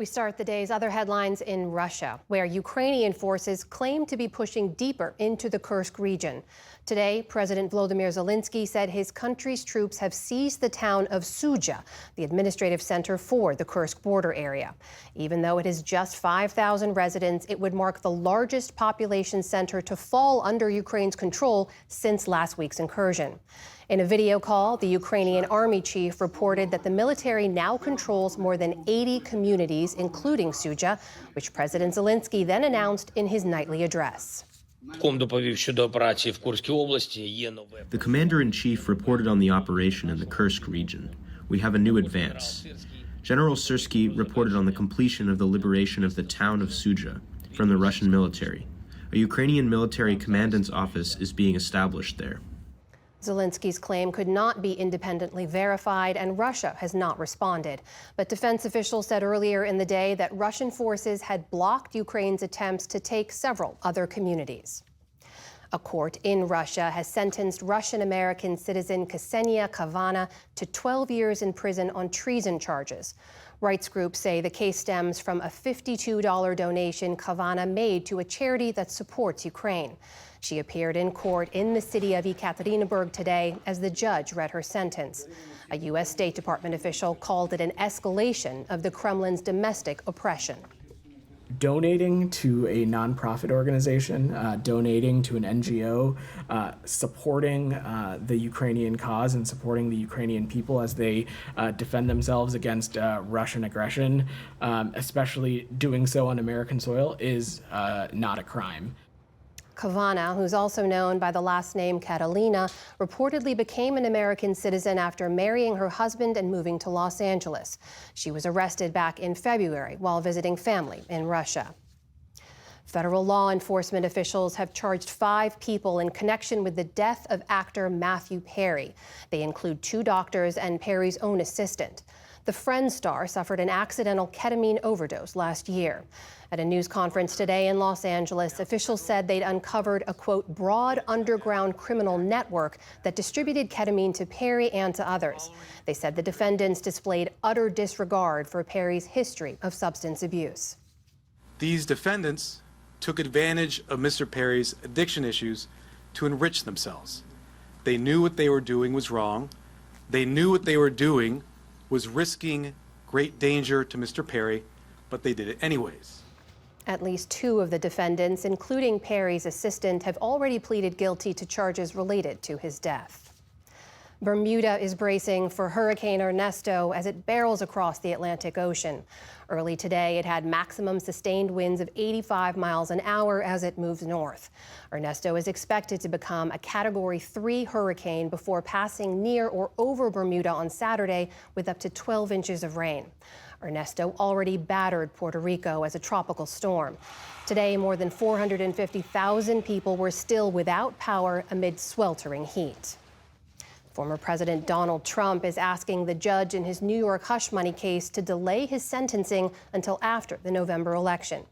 We start the day's other headlines in Russia, where Ukrainian forces claim to be pushing deeper into the Kursk region. Today, President Volodymyr Zelensky said his country's troops have seized the town of Sudzha, the administrative center for the Kursk border area. Even though it has just 5,000 residents, it would mark the largest population center to fall under Ukraine's control since last week's incursion. In a video call, the Ukrainian army chief reported that the military now controls more than 80 communities, including Sudzha, which President Zelensky then announced in his nightly address. The commander-in-chief reported on the operation in the Kursk region. We have a new advance. General Syrsky reported on the completion of the liberation of the town of Sudzha from the Russian military. A Ukrainian military commandant's office is being established there. Zelensky's claim could not be independently verified, and Russia has not responded. But defense officials said earlier in the day that Russian forces had blocked Ukraine's attempts to take several other communities. A court in Russia has sentenced Russian-American citizen Ksenia Kavana to 12 years in prison on treason charges. Rights groups say the case stems from a $52 donation Kavana made to a charity that supports Ukraine. She appeared in court in the city of Yekaterinburg today as the judge read her sentence. A U.S. State Department official called it an escalation of the Kremlin's domestic oppression. Donating to a nonprofit organization, donating to an NGO, supporting the Ukrainian cause and supporting the Ukrainian people as they defend themselves against Russian aggression, especially doing so on American soil, is not a crime. Kavana, who's also known by the last name Catalina, reportedly became an American citizen after marrying her husband and moving to Los Angeles. She was arrested back in February while visiting family in Russia. Federal law enforcement officials have charged 5 people in connection with the death of actor Matthew Perry. They include 2 doctors and Perry's own assistant. The Friends star suffered an accidental ketamine overdose last year. At a news conference today in Los Angeles, officials said they'd uncovered a, quote, broad underground criminal network that distributed ketamine to Perry and to others. They said the defendants displayed utter disregard for Perry's history of substance abuse. These defendants took advantage of Mr. Perry's addiction issues to enrich themselves. They knew what they were doing was wrong. They knew what they were doing was risking great danger to Mr. Perry, but they did it anyways. At least 2 of the defendants, including Perry's assistant, have already pleaded guilty to charges related to his death. Bermuda is bracing for Hurricane Ernesto as it barrels across the Atlantic Ocean. Early today, it had maximum sustained winds of 85 miles an hour as it moves north. Ernesto is expected to become a Category 3 hurricane before passing near or over Bermuda on Saturday with up to 12 inches of rain. Ernesto already battered Puerto Rico as a tropical storm. Today, more than 450,000 people were still without power amid sweltering heat. Former President Donald Trump is asking the judge in his New York hush money case to delay his sentencing until after the November election.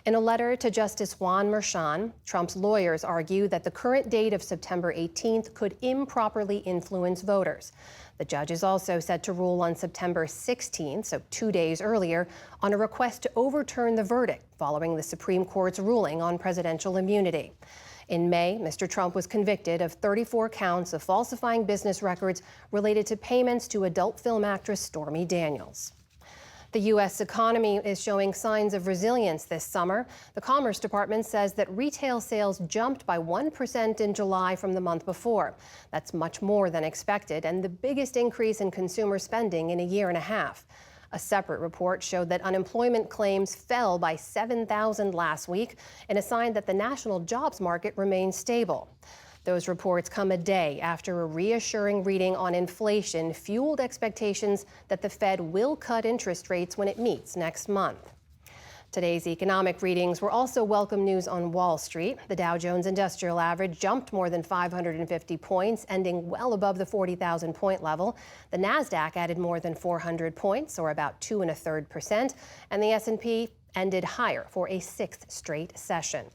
In a letter to Justice Juan Merchan, Trump's lawyers argue that the current date of September 18th could improperly influence voters. The judge is also set to rule on September 16th, so 2 days earlier, on a request to overturn the verdict following the Supreme Court's ruling on presidential immunity. In May, Mr. Trump was convicted of 34 counts of falsifying business records related to payments to adult film actress Stormy Daniels. The U.S. economy is showing signs of resilience this summer. The Commerce Department says that retail sales jumped by 1% in July from the month before. That's much more than expected and the biggest increase in consumer spending in a year and a half. A separate report showed that unemployment claims fell by 7,000 last week, and a sign that the national jobs market remains stable. Those reports come a day after a reassuring reading on inflation fueled expectations that the Fed will cut interest rates when it meets next month. Today's economic readings were also welcome news on Wall Street. The Dow Jones Industrial Average jumped more than 550 points, ending well above the 40,000 point level. The Nasdaq added more than 400 points, or about 2.33%, and the S&P ended higher for a 6th straight session.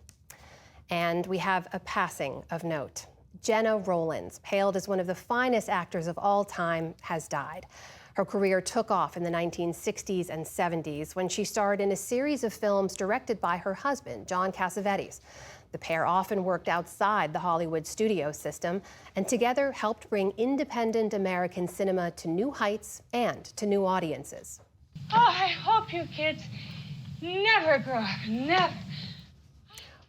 And we have a passing of note. Gena Rowlands, hailed as one of the finest actors of all time, has died. Her career took off in the 1960s and 70s when she starred in a series of films directed by her husband, John Cassavetes. The pair often worked outside the Hollywood studio system and together helped bring independent American cinema to new heights and to new audiences. Oh, I hope you kids never grow up, never.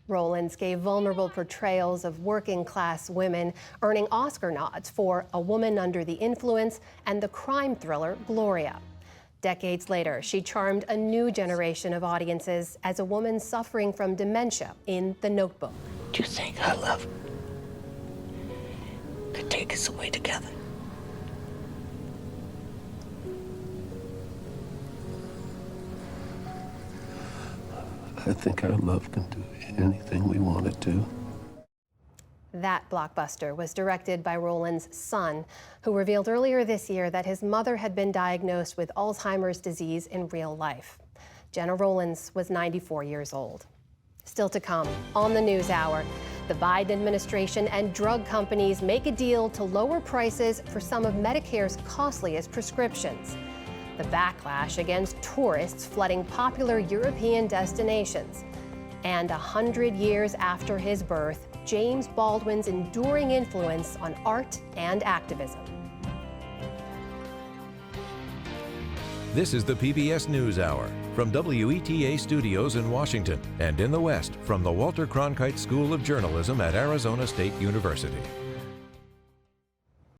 Rowlands gave vulnerable portrayals of working-class women, earning Oscar nods for A Woman Under the Influence and the crime thriller Gloria. Decades later, she charmed a new generation of audiences as a woman suffering from dementia in The Notebook. Do you think our love could take us away together? I think our love can do anything we want it to. That blockbuster was directed by Rowlands' son, who revealed earlier this year that his mother had been diagnosed with Alzheimer's disease in real life. Gena Rowlands was 94 years old. Still to come on the NewsHour, the Biden administration and drug companies make a deal to lower prices for some of Medicare's costliest prescriptions. The backlash against tourists flooding popular European destinations. And 100 years after his birth, James Baldwin's enduring influence on art and activism. This is the PBS NewsHour from WETA Studios in Washington and in the West from the Walter Cronkite School of Journalism at Arizona State University.